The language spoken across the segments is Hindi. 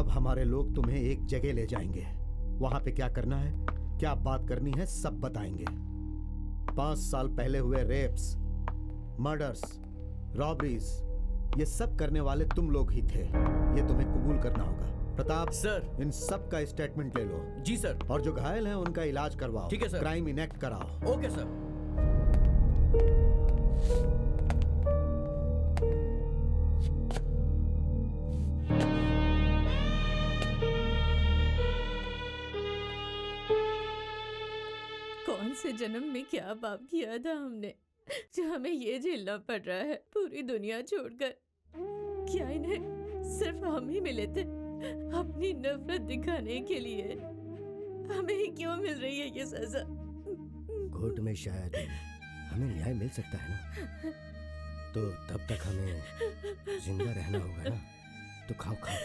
अब हमारे लोग तुम्हें एक जगह ले जाएंगे। वहां पे क्या करना है, क्या बात करनी है, सब बताएंगे। 5 साल पहले हुए रेप्स, मर्डर्स, रॉबरीज, ये सब करने वाले तुम लोग ही थे। ये तुम्हें कबूल करना होगा। प्रताप सर, इन सब का स्टेटमेंट ले लो। जी सर। और जो घायल हैं उनका इलाज करवाओ। ठीक है सर। क्राइम इनेक्ट कराओ। Okay sir. कौन से जन्म में क्या पाप किया था हमने जो हमें ये झेलना पड़ रहा है पूरी दुनिया छोड़कर। क्या इन्हें सिर्फ हम ही मिले थे अपनी नफरत दिखाने के लिए? हमें ही क्यों मिल रही है ये सजा? कोर्ट में शायद हमें न्याय मिल सकता है ना, तो तब तक हमें जिंदा रहना होगा ना। तो खाओ खाओ।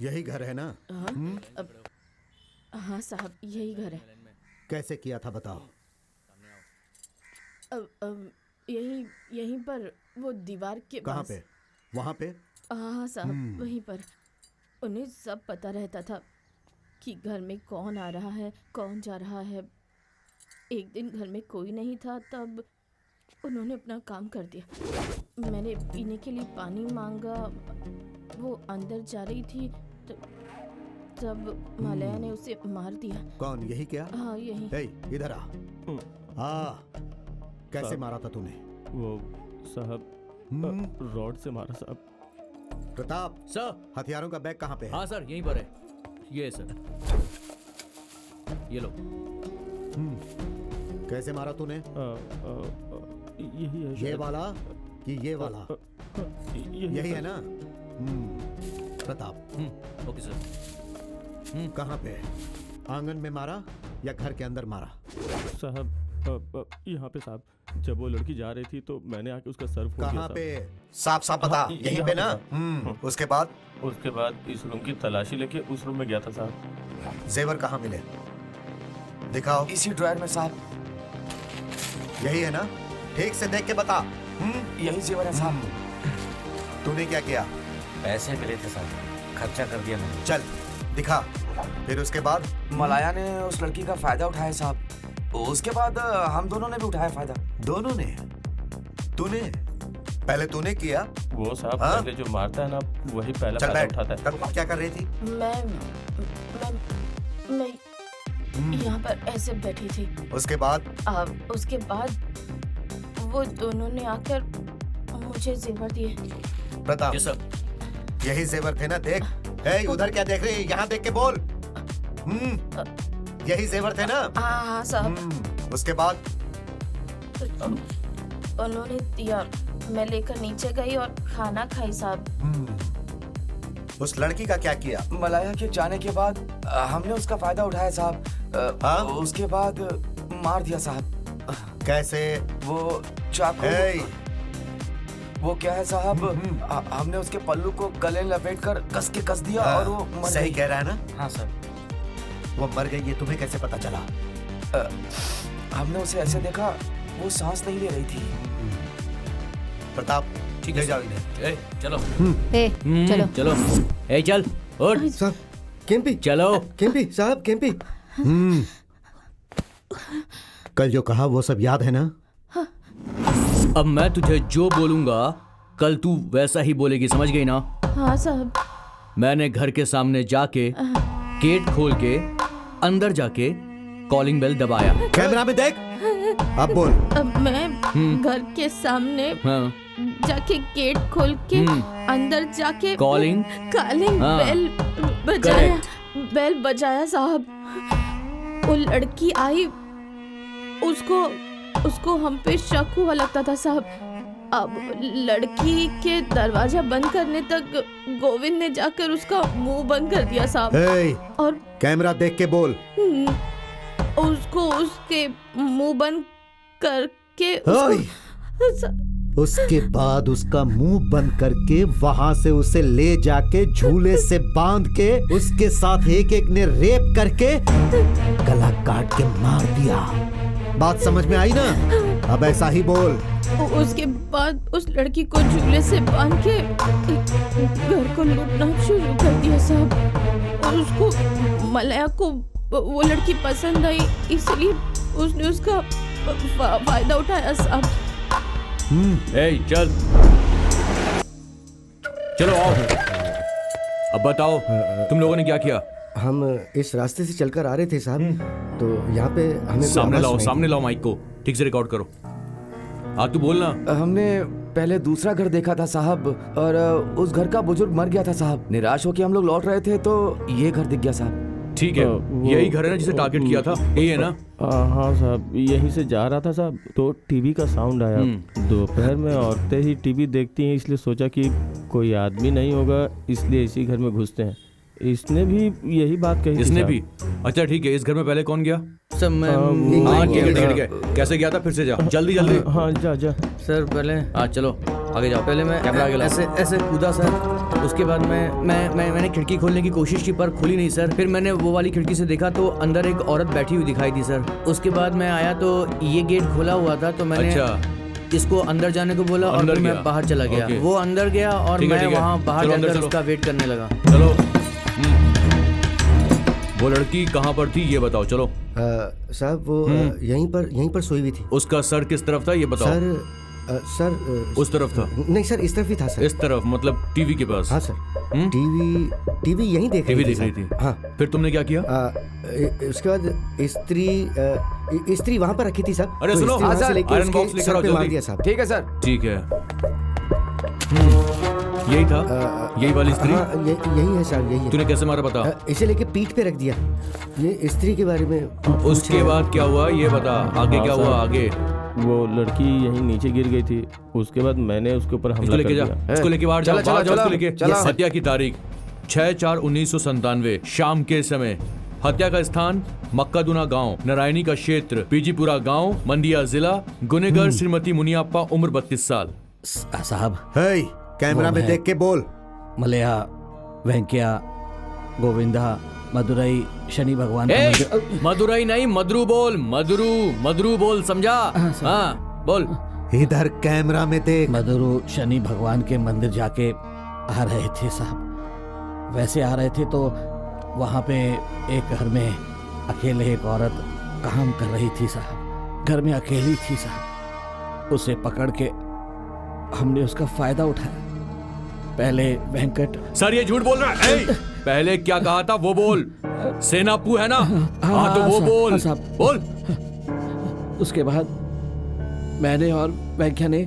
यही घर है ना? हाँ साहब, यही घर है। कैसे किया था बताओ। यहीं पर वो दीवार के कहाँ पास। पे? वहाँ पे? हाँ साहब, वहीं पर। उन्हें सब पता रहता था कि घर में कौन आ रहा है, कौन जा रहा है। एक दिन घर में कोई नहीं था, तब उन्होंने अपना काम कर दिया। मैंने पीने के लिए पानी मांगा, वो अंदर जा रही थी, तब मालया ने उसे मार दिया। कौन? यही क्या? हाँ यही। ए, इधर आ। कैसे मारा था तूने? वो साहब रॉड से मारा साहब। प्रताप सर, हथियारों का बैग कहाँ पे है? हाँ सर, यहीं पर है। ये सर, ये लो। कैसे मारा तूने? यही है ये वाला कि ये वाला? यही है ना? प्रताप। Okay sir. कहाँ पे? आंगन में मारा या घर के अंदर मारा? साहब यहाँ पे साहब, जब वो लड़की जा रही थी तो मैंने आके उसका सर फोड़ दिया। कहाँ पे? साफ साफ बता। यहीं पे ना? उसके बाद? उसके बाद इस रूम की तलाशी लेके उस रूम में गया था साहब। जेवर कहाँ मिले? दिखाओ। इसी ड्रायर में साहब। यही है ना? ठीक से देख के बता। यही जेवर है साहब। तूने क्या किया? पैसे मिले थे साहब, खर्चा कर दिया मैंने। चल दिखा। फिर उसके बाद? मलाया ने उस लड़की का फायदा उठाया साहब। उसके बाद हम दोनों ने भी उठाया फायदा। दोनों ने? तूने? पहले तूने किया? वो साहब पहले जो मारता है ना, वही पहला चल फायदा बैठ। उठाता है। तब क्या कर रही थी? मैं यहाँ पर ऐसे बैठी थी। उसके बाद? उसके बाद वो दोनों ने आकर मुझे जेवर दिए। प्रताप, यही जेवर थे ना? देख। ए, उधर क्या देख रही है? यहाँ देख के बोल। यही जेवर थे ना? हाँ साहब। उसके बाद? उन्होंने दिया, मैं लेकर नीचे गई और खाना खाई साहब। उस लड़की का क्या किया? मलाया के जाने के बाद हमने उसका फायदा उठाया साहब। उसके बाद मार दिया साहब। कैसे? वो चाकू। वो क्या है साहब, हमने उसके पल्लू को गले लपेटकर कस के कस दिया और वो मर सही गई। कह रहा है ना? हाँ सर। वो मर गई, ये तुम्हें कैसे पता चला? हमने उसे ऐसे देखा, वो सांस नहीं ले रही थी। प्रताप, ठीक ले है जाओ इन्हें। चलो। चलो चलो। चल उठ। साहब केम्पी, चलो। केम्पी साहब, केम्पी। कल जो कहा वो सब याद है ना? अब मैं तुझे जो बोलूंगा कल तू वैसा ही बोलेगी, समझ गई ना? हाँ साहब। मैंने घर के सामने जाके गेट खोल के अंदर जाके कॉलिंग बेल दबाया। कैमरा में देख। अब बोल। अब मैं घर के सामने जाके गेट खोल के अंदर जाके कॉलिंग बेल बजाया। बेल बजाया साहब। वो लड़की आई, उसको हम पे शक हुआ लगता था साहब। अब लड़की के दरवाजा बंद करने तक गोविंद ने जाकर उसका मुंह बंद कर दिया साहब। और कैमरा देख के बोल। उसको उसके मुंह बंद करके उसके बाद उसका मुंह बंद करके वहां से उसे ले जाके झूले से बांध के उसके साथ एक एक ने रेप करके गला काट के मार दिया। बात समझ में आई ना? अब ऐसा ही बोल। उसके बाद उस लड़की को झूले से बांध के घर को लूटना शुरू कर दिया साहब। और उसको मलया को वो लड़की पसंद आई, इसलिए उसने उसका फायदा उठाया साहब। ए चल, चलो आओ। अब बताओ तुम लोगों ने क्या किया? हम इस रास्ते से चलकर आ रहे थे साहब, तो यहाँ पे हमें कोई सामने आवाज़ लाओ, सुनाई सामने लाओ माइक को, ठीक से रिकॉर्ड करो। तू बोलना। हमने पहले दूसरा घर देखा था साहब, और उस घर का बुजुर्ग मर गया था साहब। निराश होकर हम लोग लौट रहे थे तो ये घर दिख गया साहब। ठीक है, यही घर है ना जिसे टारगेट किया था? यही है ना? हाँ साहब, यहीं से जा रहा था साहब तो टीवी का साउंड आया। दोपहर में औरतें ही टीवी देखती हैं, इसलिए सोचा कि कोई आदमी नहीं होगा, इसलिए इसी घर में घुसते हैं। इसने भी यही बात कही थी इसने साहब। भी? अच्छा ठीक है, इस घर में पहले कौन गया? सर मैं हाँ ठीक है ठीक है ठीक है। कैसे गया था? फिर से जा, जल्दी जल्दी। हाँ जा जा। सर पहले हाँ चलो आगे जाओ। पहले मैं कैमरा आगे लाओ। ऐसे ऐसे कूदा सर। उसके बाद मैंने खिड़की खोलने की कोशिश की पर खुली नहीं सर। फिर मैंने वो वाली खिड़की से देखा तो अंदर एक औरत बैठी हुई दिखाई दी सर। उसके बाद मैं आया तो ये गेट खुला हुआ था, तो मैंने इसको अंदर जाने को बोला और फिर मैं बाहर चला गया। वो अंदर गया और मैं वहाँ बाहर जाकर उसका वेट करने लगा। चलो। वो लड़की कहाँ पर थी ये बताओ। चलो। साहब वो यहीं पर सोई हुई थी। उसका सर किस तरफ था ये बताओ। सर उस तरफ था? नहीं सर, इस तरफ ही था सर। इस तरफ मतलब टीवी के पास? हाँ सर। टीवी यहीं देख टीवी रही देख रही थी। हाँ। फिर तुमने क्या किया? उसके बाद स्त्री वहाँ पर रखी थी साहब। अरे तो सुनो, स्त्री वहाँ से लेके आयरन उसके बॉक्स लेकर सर आओ पे मार जल्दी। दिया साहब। ठीक है सर। ठीक है। यही था? यही वाली स्त्री? हाँ, यही है साहब, यही है। तूने कैसे मारा बता? इसे लेके पीठ पे रख दिया। ये स्त्री के बारे में उसके बाद क्या हुआ ये बता। आगे क्या हुआ? आगे वो लड़की यहीं नीचे गिर गई थी। उसके बाद मैंने उसके ऊपर हमला कर लेके जा, दिया। इसको लेके बाहर जाओ, चला, बाहर जाओ, चला, इसको लेके। चला। हत्या की तारीख 6/4/1997 शाम के समय। हत्या का स्थान मक्कादुना गांव, नारायणी का क्षेत्र, पीजीपुरा गांव, मंडिया जिला। गुनेगर श्रीमती मुनियाप्पा, उम्र 32 साल। साहब हे, कैमरा वो में है। देख के बोल। मलया, वेंकैया, गोविंदा, मदुरई, शनि भगवान का मंदिर। मदुरई नहीं, मदरू बोल। मदरू बोल, समझा? हाँ बोल। इधर कैमरा में देख। मदुरु शनि भगवान के मंदिर जाके आ रहे थे साहब। वैसे आ रहे थे तो वहाँ पे एक घर में अकेले एक औरत काम कर रही थी साहब। घर में अकेली थी साहब। उसे पकड़ के हमने उसका फायदा उठाया। पहले वेंकट। सर ये झूठ बोल रहा है। ए, पहले क्या कहा था वो बोल। सेनापू है ना? हाँ तो वो साहब, बोल। हाँ, साहब। बोल। उसके बाद मैंने और वेंकैया ने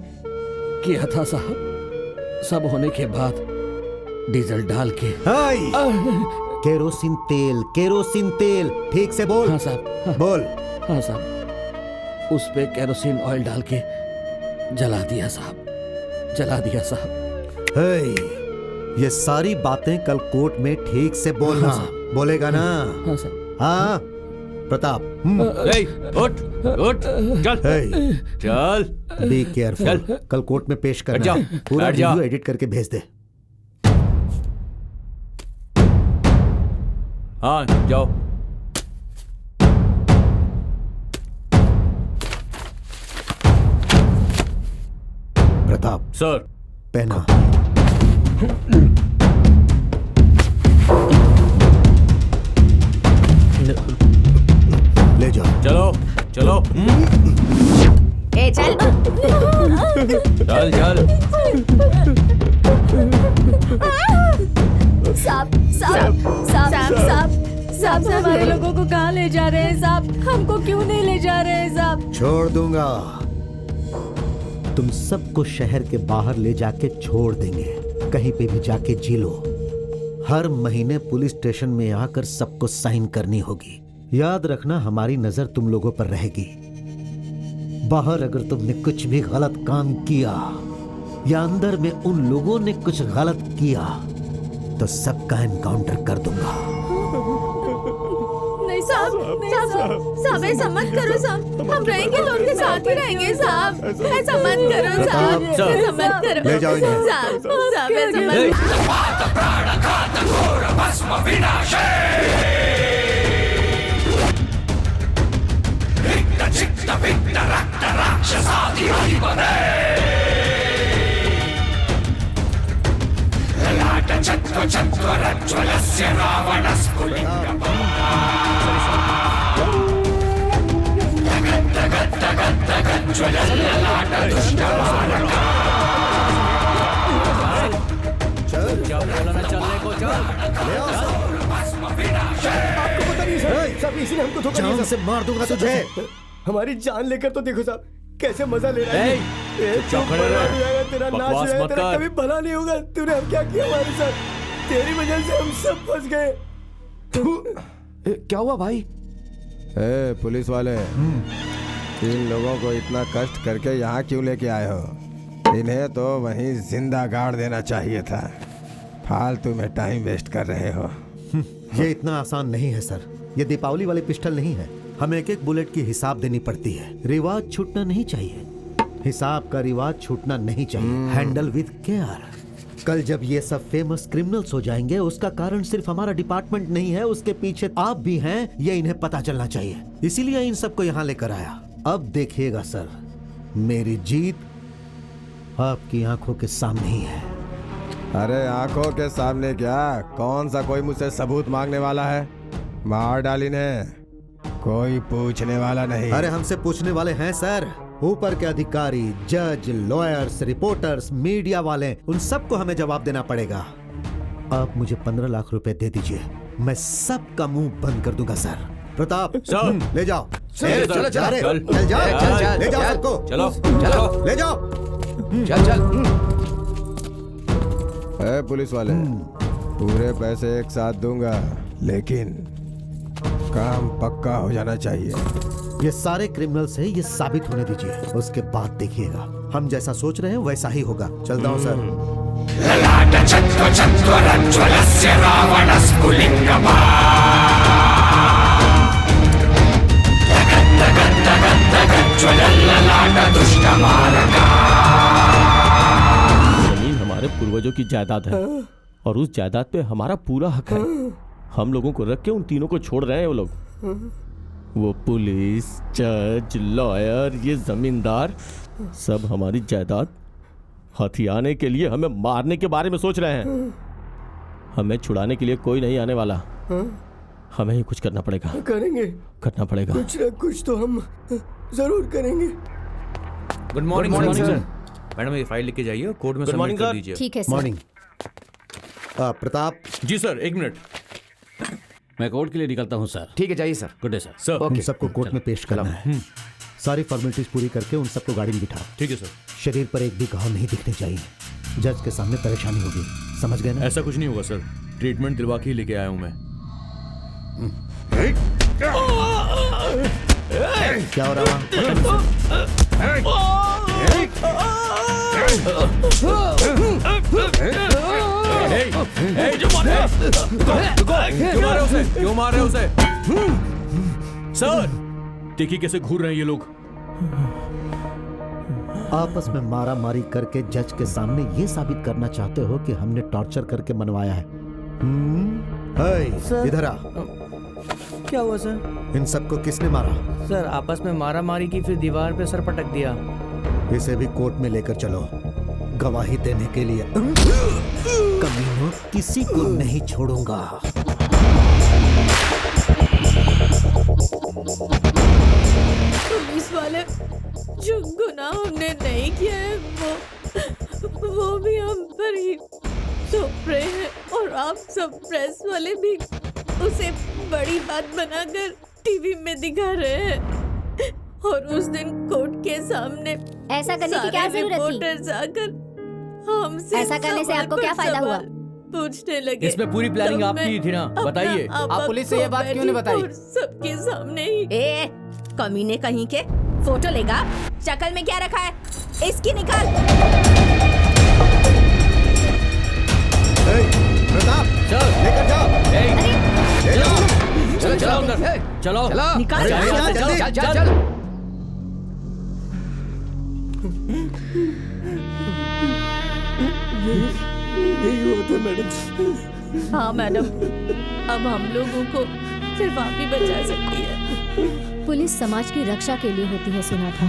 किया था साहब। सब होने के बाद डीजल डाल के। हाय, केरोसिन तेल ठीक से बोल। हाँ साहब। बोल। हाँ साहब। उस पे केरोसिन ऑयल डाल के जला दिया साहब। जला दिया साहब। हे, ये सारी बातें कल कोर्ट में ठीक से बोलना। बोलेगा ना? हाँ साहब। हाँ प्रताप। ए, उठ उठ चल हे, चल। Be careful. चल। कल कोर्ट में पेश हट जा, करना। पूरा हट जा। वीडियो एडिट करके भेज दे। हाँ जाओ। प्रताप सर। पहना। ले जाओ। चलो चलो। ए चल। चल चल। साहब हमारे लोगों को कहाँ ले जा रहे हैं साहब? हमको क्यों नहीं ले जा रहे हैं साहब? छोड़ दूंगा। तुम सबको शहर के बाहर ले जाके छोड़ देंगे। कहीं पे भी जाके जी लो। हर महीने पुलिस स्टेशन में आकर सबको साइन करनी होगी। याद रखना, हमारी नजर तुम लोगों पर रहेगी। बाहर अगर तुमने कुछ भी गलत काम किया या अंदर में उन लोगों ने कुछ गलत किया तो सबका एनकाउंटर कर दूंगा। नहीं साहब। साहब ऐसा मत करो साहब, हम रहेंगे तो उनके साथ ही रहेंगे साहब, ऐसा मत करो साहब, ऐसा मत करो ले जाओ इन्हें। साहब ऐसा मत क्या बोला ना चलने को, चल। सब इसी ने हमको धोखा दिया जान साहब। से मार दूंगा तुझे। हमारी जान लेकर तो देखो साहब कैसे मजा ले रहा है। चुप खड़े रहे। तेरा नाश बकवास हो मत तेरा कर। कभी भला नहीं होगा। तूने हम क्या किया हमारे साथ? तेरी वजह से हम सब फंस गए। क्या हुआ भाई? ए, पुलिस वाले, इन लोगों को इतना कष्ट करके यहाँ क्यों लेके आए हो? इन्हें तो वहीं जिंदा गाड़ देना चाहिए था। फालतू में टाइम वेस्ट कर रहे हो। ये इतना आसान नहीं है सर। ये दीपावली वाली पिस्टल नहीं है। हमें एक एक बुलेट की हिसाब देनी पड़ती है। रिवाज छूटना नहीं चाहिए। हिसाब का रिवाज छूटना नहीं चाहिए। Handle with care. कल जब ये सब फेमस क्रिमिनल्स हो जाएंगे, उसका कारण सिर्फ हमारा डिपार्टमेंट नहीं है, उसके पीछे आप भी हैं, ये इन्हें पता चलना चाहिए। इसीलिए इन सबको यहाँ लेकर आया। अब देखिएगा सर, मेरी जीत आपकी आंखों के सामने ही है। अरे आंखों के सामने क्या? कौन सा कोई मुझसे सबूत मांगने वाला है? मार डाली ने, कोई पूछने वाला नहीं। अरे हमसे पूछने वाले हैं सर। ऊपर के अधिकारी, जज, लॉयर्स, रिपोर्टर्स, मीडिया वाले, उन सबको हमें जवाब देना पड़ेगा। आप मुझे 15 लाख रुपए दे दीजिए, मैं सबका मुंह बंद कर दूंगा सर। प्रताप सर। ले जाओ। चल, चल चल, रे, चल। चल जाओ, चल, ले जाओ चल। सबको। चलो चलो। ले जाओ। चल। ए, पुलिस वाले, पूरे पैसे एक साथ दूंगा, लेकिन काम पक्का हो जाना चाहिए। ये सारे क्रिमिनल्स हैं, ये साबित होने दीजिए, उसके बाद देखिएगा। हम जैसा सोच रहे हैं वैसा ही होगा। चलता हूँ सर। जमीन हमारे पूर्वजों की जायदाद है और उस जायदाद पे हमारा पूरा हक है। हम लोगों को रख के उन तीनों को छोड़ रहे हैं वो लोग। वो पुलिस, जज, लॉयर, ये जमींदार, सब हमारी जायदाद हथियाने के लिए हमें मारने के बारे में सोच रहे हैं। हमें छुड़ाने के लिए कोई नहीं आने वाला। हमें ही कुछ करना पड़ेगा। करेंगे करना पड़ेगा। कुछ न कुछ तो हम जरूर करेंगे। Good morning sir. मैडम ये फाइल लेके जाइए और कोर्ट में सबमिट morning, कर sir. दीजिए। ठीक है सर। मॉर्निंग। प्रताप, जी सर, एक मिनट। मैं कोर्ट के लिए निकलता हूँ सर। ठीक है, जाइए sir. Good day sir. Sir उन सबको कोर्ट में पेश करना है। सारी फॉर्मेलिटीज पूरी करके उन सबको गाड़ी में बिठाओ। ठीक है सर। शरीर पर एक भी घाव नहीं दिखने चाहिए। जज के सामने परेशानी होगी, समझ गए ना? ऐसा कुछ नहीं होगा सर, ट्रीटमेंट दिलवा के ही लेके आया हूँ मैं। क्या हो रहा है? क्यों मार रहे हो उसे? सर देखिए कैसे घूर रहे हैं ये लोग। आपस में मारा मारी करके जज के सामने ये साबित करना चाहते हो कि हमने टॉर्चर करके मनवाया है? हे, इधर आ। क्या हुआ सर? इन सबको किसने मारा? सर आपस में मारा मारी की, फिर दीवार पे सर पटक दिया। इसे भी कोर्ट में लेकर चलो, गवाही देने के लिए। कमीनों, किसी को नहीं छोड़ूंगा। पुलिस वाले जो गुनाह हमने नहीं किया है वो भी हम पर ही थोप रहे हैं, और आप सब प्रेस वाले भी उसे बड़ी बात बनाकर टीवी में दिखा रहे हैं। और उस दिन कोर्ट के सामने ऐसा करने की क्या जरूरत थी? रिपोर्टर्स आकर हमसे ऐसा करने से आपको क्या फायदा हुआ? पूछने लगे। इसमें पूरी प्लानिंग तो आपकी ही थी ना, मैं बताइए। अपना आप पुलिस से ये बात क्यों नहीं बताई? और सबके सामने ही। ए, कमीने कहीं के, फोटो लेगा? शक्ल में क्या रखा है? इसकी निकाल। प्रताप, सर लेकर जाओ। ले जाओ। चलो चलो अंदर चलो निकाल अरे यहाँ से जल्दी। चल चल चल यही हुआ था मैडम। हाँ मैडम, अब हम लोगों को सिर्फ आप ही बचा सकती है। पुलिस समाज की रक्षा के लिए होती है सुना था,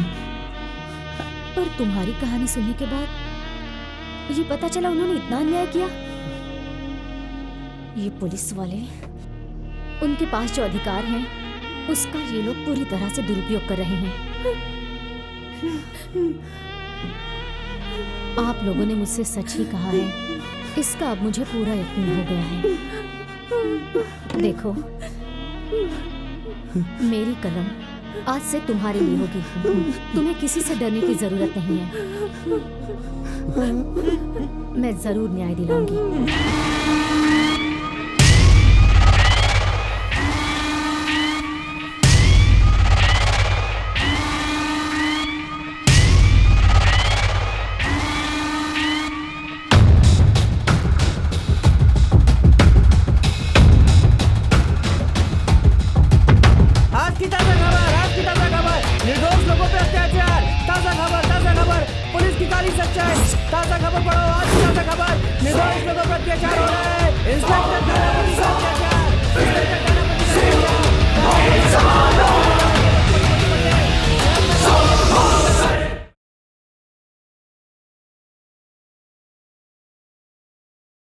पर तुम्हारी कहानी सुनने के बाद ये पता चला उन्होंने इतना अन्याय किया। ये पुलिस वाले, उनके पास जो अधिकार है उसका ये लोग पूरी तरह से दुरुपयोग कर रहे हैं। आप लोगों ने मुझसे सच ही कहा है, इसका अब मुझे पूरा यकीन हो गया है। देखो, मेरी कलम आज से तुम्हारे लिए होगी। तुम्हें किसी से डरने की जरूरत नहीं है। मैं जरूर न्याय दिलाऊंगी। आज की ताजा खबर, निर्दोष लोगों पे अत्याचार। ताजा खबर, पुलिस की काली सच्चाई। ताजा खबर पढ़ो, आज की ताजा खबर, निर्दोष लोगों पे अत्याचार हो रहा है। इंस्पेक्टर